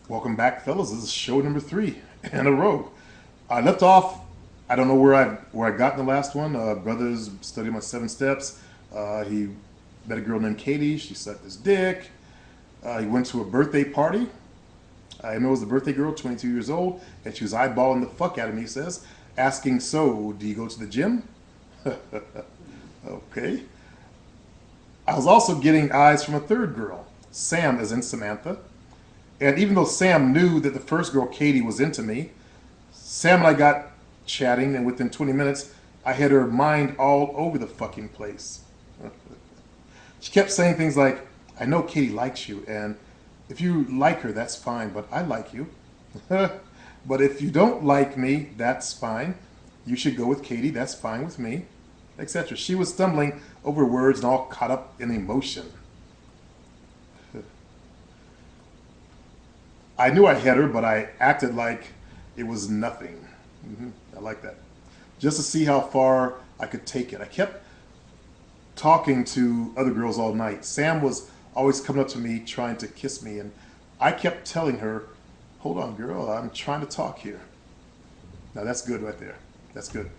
Welcome back, fellas. This is show number 3 in a row. I left off. I don't know where I got in the last one. Brothers studied my 7 steps. He met a girl named Katie. She sucked his dick. He went to a birthday party. I know it was the birthday girl, 22 years old, and she was eyeballing the fuck out of me. He says, asking, "So, do you go to the gym?" Okay. I was also getting eyes from a third girl, Sam, as in Samantha. And even though Sam knew that the first girl, Katie, was into me, Sam and I got chatting, and within 20 minutes, I had her mind all over the fucking place. She kept saying things like, "I know Katie likes you, and if you like her, that's fine, but I like you. But if you don't like me, that's fine. You should go with Katie, that's fine with me," etc. She was stumbling over words and all caught up in emotion. I knew I had her, but I acted like it was nothing. I like that. Just to see how far I could take it. I kept talking to other girls all night. Sam was always coming up to me trying to kiss me, and I kept telling her, "Hold on, girl, I'm trying to talk here." Now that's good right there. That's good.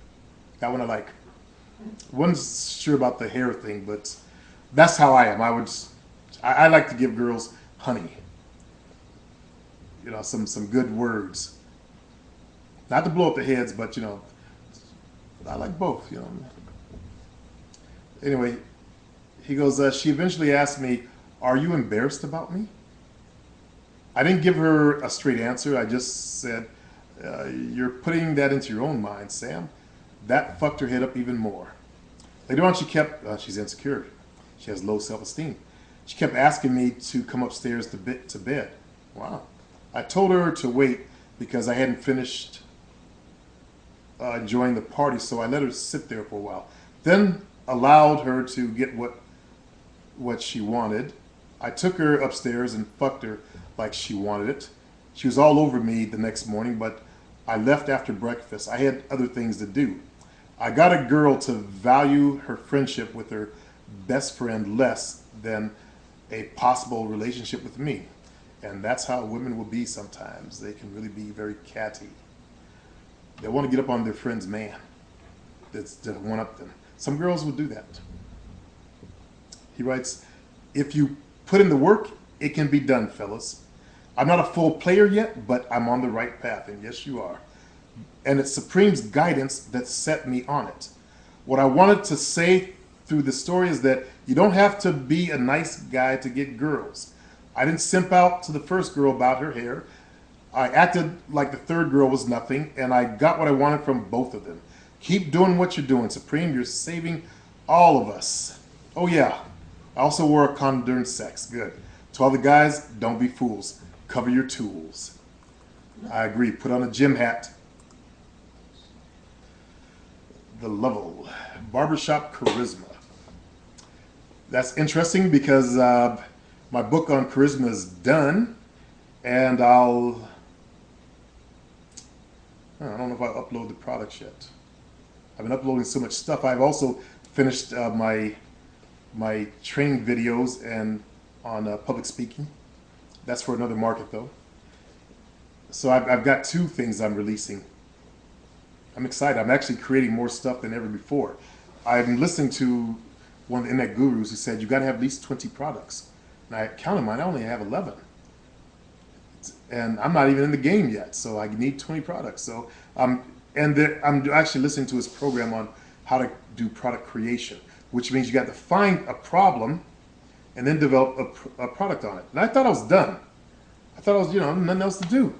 That one I like. Wasn't sure about the hair thing, but that's how I am. I like to give girls honey. You know, some good words. Not to blow up their heads, but you know, I like both, you know. Anyway, he goes, she eventually asked me, "Are you embarrassed about me?" I didn't give her a straight answer. I just said, "You're putting that into your own mind, Sam." That fucked her head up even more. Later on, she's insecure. She has low self-esteem. She kept asking me to come upstairs to bed. Wow. I told her to wait because I hadn't finished enjoying the party, so I let her sit there for a while. Then allowed her to get what she wanted. I took her upstairs and fucked her like she wanted it. She was all over me the next morning, but I left after breakfast. I had other things to do. I got a girl to value her friendship with her best friend less than a possible relationship with me. And that's how women will be sometimes. They can really be very catty. They want to get up on their friend's man that's to one up them. Some girls will do that. He writes, "If you put in the work, it can be done, fellas. I'm not a full player yet, but I'm on the right path." And yes, you are. And it's Supreme's guidance that set me on it. What I wanted to say through the story is that you don't have to be a nice guy to get girls. I didn't simp out to the first girl about her hair. I acted like the third girl was nothing, and I got what I wanted from both of them. Keep doing what you're doing, Supreme. You're saving all of us. Oh yeah, I also wore a condom during sex. Good. To all the guys, don't be fools. Cover your tools. I agree. Put on a gym hat. The level. Barbershop charisma. That's interesting because my book on charisma is done, and I don't know if I'll upload the products yet. I've been uploading so much stuff. I've also finished my training videos and on public speaking. That's for another market though. So I've got 2 things I'm releasing. I'm excited. I'm actually creating more stuff than ever before. I'm listening to one of the internet gurus who said you got to have at least 20 products. And I counted mine. I only have 11. And I'm not even in the game yet, so I need 20 products. So I'm actually listening to his program on how to do product creation, which means you got to find a problem and then develop a product on it. And I thought I was done. I thought I was, nothing else to do.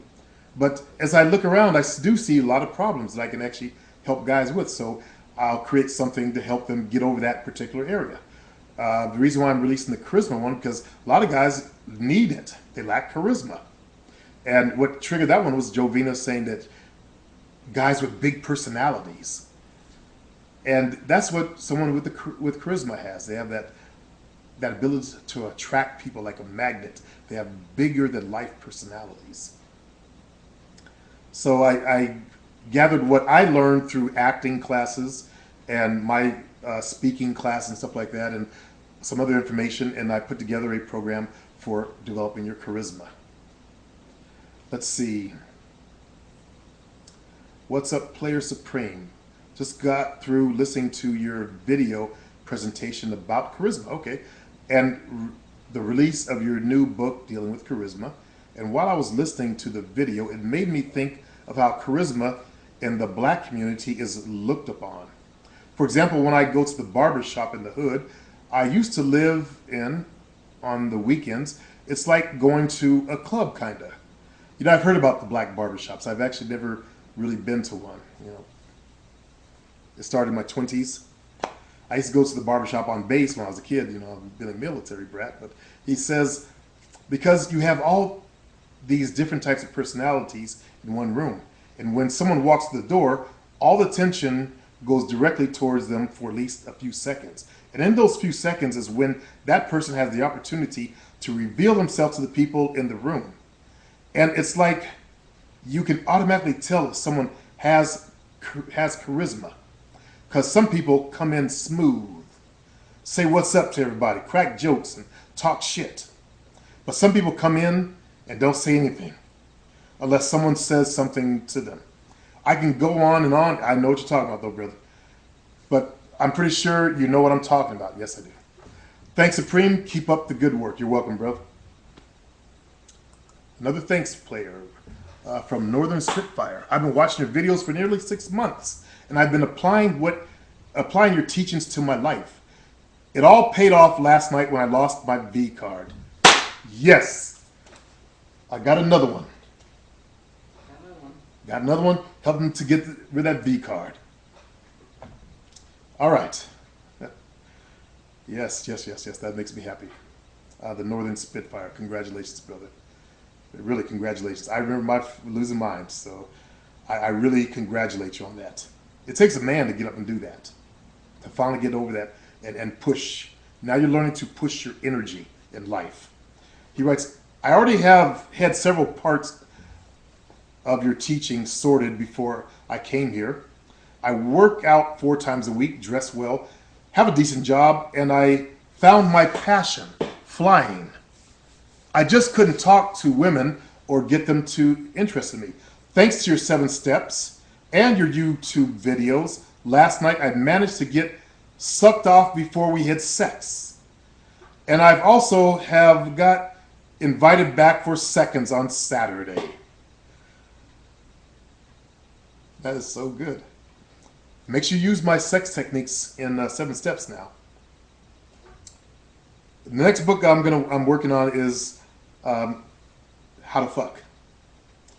But as I look around, I do see a lot of problems that I can actually help guys with. So I'll create something to help them get over that particular area. The reason why I'm releasing the charisma one, because a lot of guys need it. They lack charisma. And what triggered that one was Jovina saying that guys with big personalities. And that's what someone with charisma has. They have that ability to attract people like a magnet. They have bigger than life personalities. So I gathered what I learned through acting classes and my speaking class and stuff like that, and some other information, and I put together a program for developing your charisma. Let's see. What's up, Player Supreme? Just got through listening to your video presentation about charisma. Okay. And the release of your new book dealing with charisma. And while I was listening to the video, it made me think of how charisma in the black community is looked upon. For example, when I go to the barber shop in the hood I used to live in on the weekends, it's like going to a club, kind of. You know, I've heard about the black barbershops. I've actually never really been to one. You know, it started in my 20s. I used to go to the barbershop on base when I was a kid. You know, I've been a military brat. But he says, because you have all these different types of personalities in one room, and when someone walks to the door, all the attention goes directly towards them for at least a few seconds. And in those few seconds is when that person has the opportunity to reveal themselves to the people in the room. And it's like you can automatically tell if someone has charisma. Because some people come in smooth, say what's up to everybody, crack jokes and talk shit. But some people come in and don't say anything unless someone says something to them. I can go on and on. I know what you're talking about though, brother. But I'm pretty sure you know what I'm talking about. Yes, I do. Thanks, Supreme. Keep up the good work. You're welcome, brother. Another thanks player from Northern Spitfire. I've been watching your videos for nearly 6 months, and I've been applying your teachings to my life. It all paid off last night when I lost my V card. Yes, I got another one. Got another one. Helping to get rid of that V card. All right. Yes. That makes me happy. The Northern Spitfire. Congratulations, brother. Really, congratulations. I remember losing mine, so I really congratulate you on that. It takes a man to get up and do that, to finally get over that and push. Now you're learning to push your energy in life. He writes, I already have had several parts of your teaching sorted before I came here. I work out 4 times a week, dress well, have a decent job, and I found my passion, flying. I just couldn't talk to women or get them to interest in me. Thanks to your 7 steps and your YouTube videos, last night I managed to get sucked off before we had sex. And I've also got invited back for seconds on Saturday. That is so good. Make sure you use my sex techniques in 7 steps now. The next book I'm working on is How to Fuck.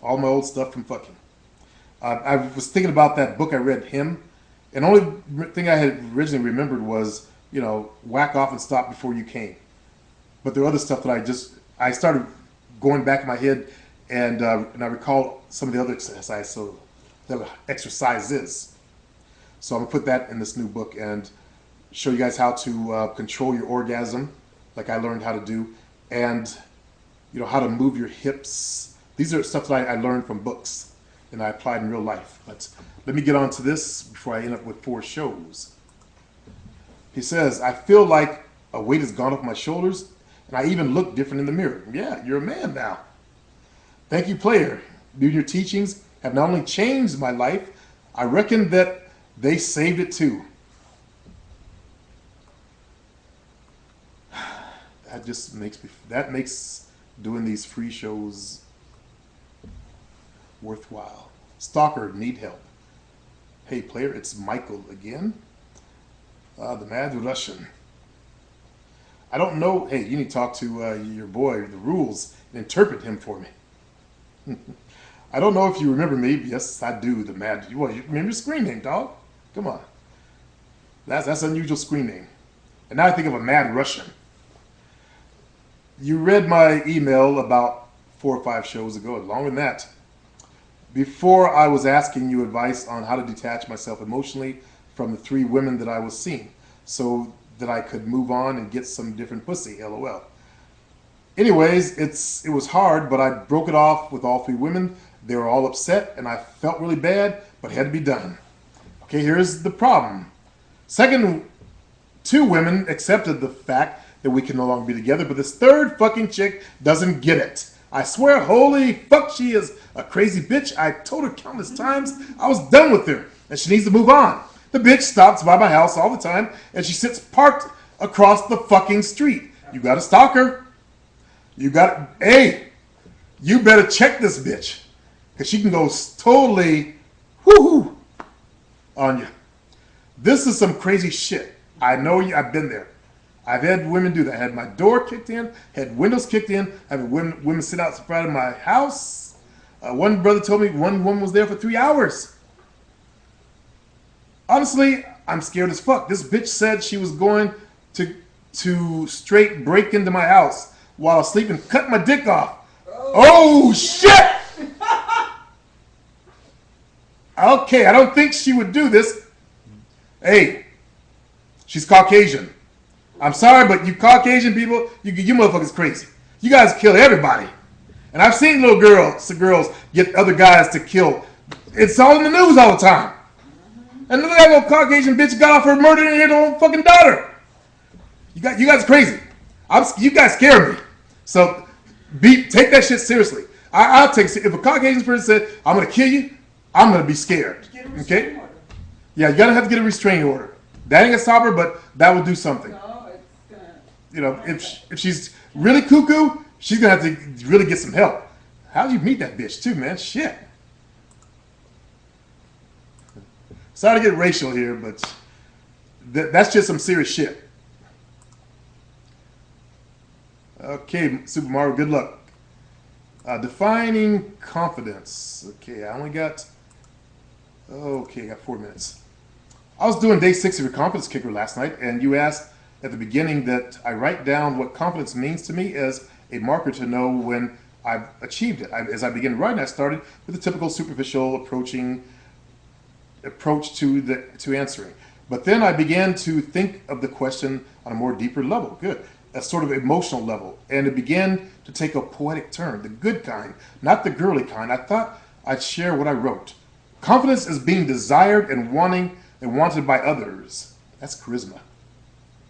All my old stuff from fucking. I was thinking about that book I read, Him, and the only thing I had originally remembered was, you know, whack off and stop before you came. But there are other stuff that I started going back in my head, and I recall some of the other exercises. So I'm gonna put that in this new book and show you guys how to control your orgasm, like I learned how to do, and you know how to move your hips. These are stuff that I learned from books and I applied in real life. But let me get on to this before I end up with 4 shows. He says, I feel like a weight has gone off my shoulders and I even look different in the mirror. Yeah, you're a man now. Thank you, player. Your teachings have not only changed my life, I reckon that they saved it too. That makes doing these free shows worthwhile. Stalker, need help. Hey player, it's Michael again. The Mad Russian. I don't know. Hey, you need to talk to your boy, the rules, and interpret him for me. I don't know if you remember me. Yes, I do. The Mad. You remember your screen name, dog? Come on. That's an unusual screen name. And now I think of a Mad Russian. You read my email about 4 or 5 shows ago, longer than that. Before I was asking you advice on how to detach myself emotionally from the 3 women that I was seeing, so that I could move on and get some different pussy, LOL. Anyways, it was hard, but I broke it off with all 3 women. They were all upset, and I felt really bad, but it had to be done. Okay, here's the problem. Second, 2 women accepted the fact that we can no longer be together, but this 3rd fucking chick doesn't get it. I swear, holy fuck, she is a crazy bitch. I told her countless times I was done with her and she needs to move on. The bitch stops by my house all the time and she sits parked across the fucking street. You gotta stalk her. Hey, you better check this bitch. Because she can go totally whoo on you. This is some crazy shit. I know you, I've been there. I've had women do that. I had my door kicked in, had windows kicked in, I had women sit outside of my house. One brother told me one woman was there for 3 hours. Honestly, I'm scared as fuck. This bitch said she was going to straight break into my house while I was sleeping, cut my dick off. Oh shit! Okay, I don't think she would do this. Hey, she's Caucasian. I'm sorry, but you Caucasian people, you motherfuckers crazy. You guys kill everybody. And I've seen little girls get other guys to kill. It's all in the news all the time. And look at that little Caucasian bitch got off her murdering her own fucking daughter. You guys crazy. You guys scare me. So take that shit seriously. I'll take it. If a Caucasian person said, I'm going to kill you, I'm going to be scared. Okay? Yeah, you got to have to get a restraining order. That ain't going to stop her, but that will do something. No, it's gonna. You know, if she's really cuckoo, she's going to have to really get some help. How'd you meet that bitch too, man? Shit. Sorry to get racial here, but that's just some serious shit. Okay, Super Mario, good luck. Defining confidence. Okay, I got 4 minutes. I was doing day 6 of your confidence kicker last night, and you asked at the beginning that I write down what confidence means to me as a marker to know when I've achieved it. As I began writing, I started with the typical superficial approach to answering. But then I began to think of the question on a more deeper level. Good. A sort of emotional level, and it began to take a poetic turn, the good kind, not the girly kind. I thought I'd share what I wrote. Confidence is being desired and wanted by others. That's charisma.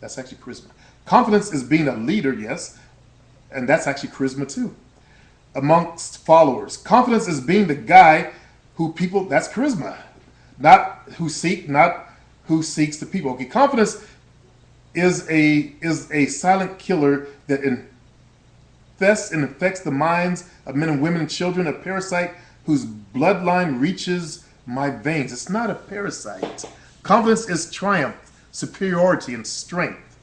That's actually charisma. Confidence is being a leader, yes, and that's actually charisma too. Amongst followers, confidence is being the guy who people. That's charisma, not who seeks the people. Okay, confidence is a silent killer that infests and infects the minds of men and women and children, a parasite whose bloodline reaches my veins. It's not a parasite. Confidence is triumph, superiority, and strength.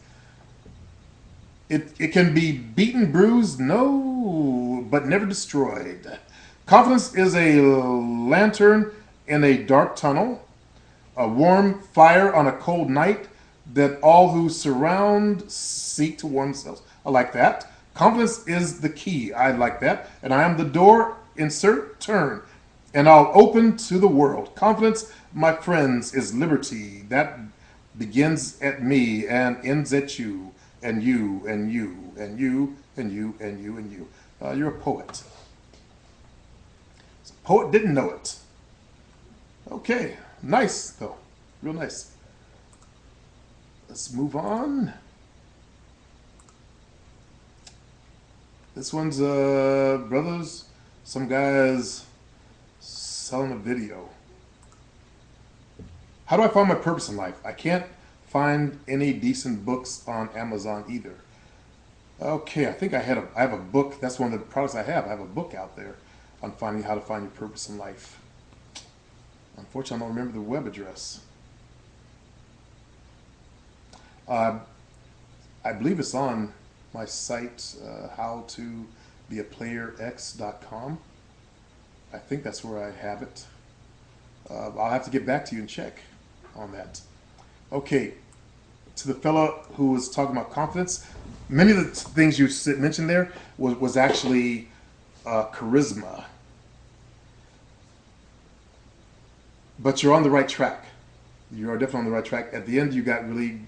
It can be beaten, bruised, no, but never destroyed. Confidence is a lantern in a dark tunnel, a warm fire on a cold night, that all who surround seek to warm themselves. I like that. Confidence is the key. I like that. And I am the door, insert turn, and I'll open to the world. Confidence, my friends, is liberty. That begins at me and ends at you, and you, and you, and you, and you, and you, and you. You're a poet. The poet didn't know it. Okay, nice though. Real nice. Let's move on. This one's brothers. Some guys selling a video. How do I find my purpose in life? I can't find any decent books on Amazon either. Okay, I think I have a book. That's one of the products I have. I have a book out there on finding how to find your purpose in life. Unfortunately, I don't remember the web address. I believe it's on my site, howtobeplayerx.com. I think that's where I have it. I'll have to get back to you and check on that. Okay, to the fella who was talking about confidence, many of the things you mentioned there was actually charisma. But you're on the right track. You are definitely on the right track. At the end, you got really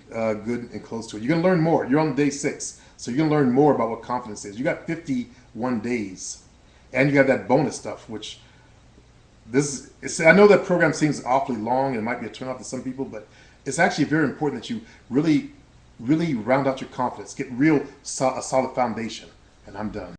good and close to it. You're going to learn more. You're on day 6, so you're going to learn more about what confidence is. You got 51 days, and you got that bonus stuff, which I know that program seems awfully long and it might be a turnoff to some people, but it's actually very important that you really, really round out your confidence, get a solid foundation. And I'm done.